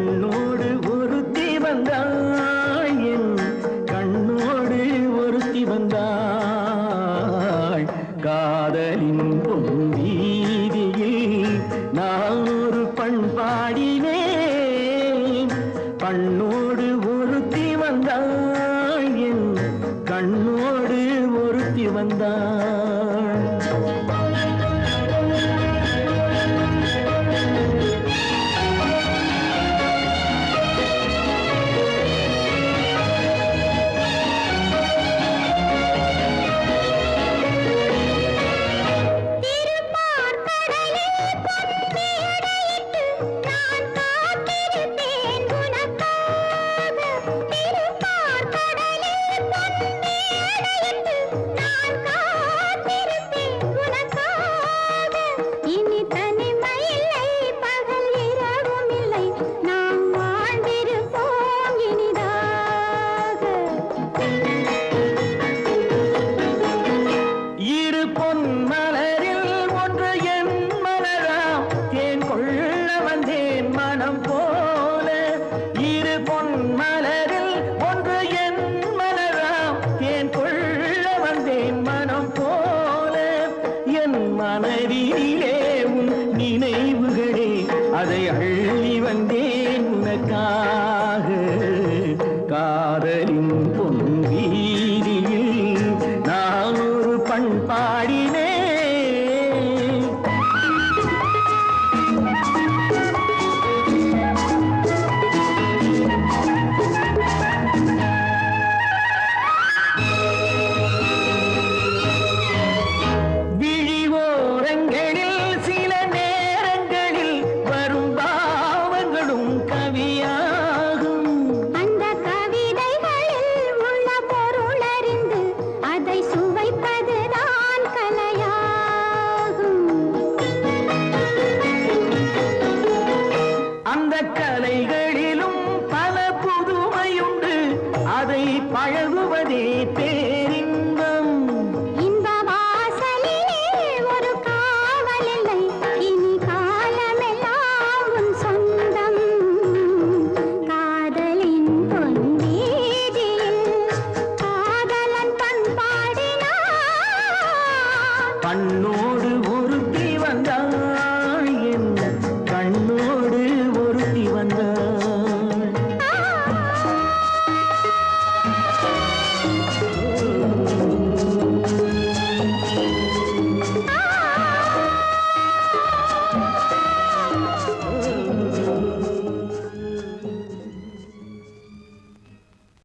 கண்ணோடு ஒருத்தி வந்தாள் என் கண்ணோடு ஒருத்தி வந்தாள் காதலின் பொன்வீதியில் நான் ஒரு பண்பாடினேன் பண்ணோடு ஒருத்தி வந்தாள் என் கண்ணோடு ஒருத்தி வந்தாள் மனதிலே உன் நினைவுகளே அதை அள்ளி வந்தேன் உனக்காக காதலின் பொன்வீதியில் நான் ஒரு பண்பாடினேன் கலைகளிலும் பல புதுமையுண்டு அதை பழகுவதே பேரின்பம் இந்த வாசலிலே ஒரு காவல் இல்லை இனி காலமெல்லாம் உன் சொந்தம் காதலின் பொன்வீதியில் காதலன் பண்பாடினான் பண்ணோடு ஒருத்தி வந்தாள் என் கண்ணோடு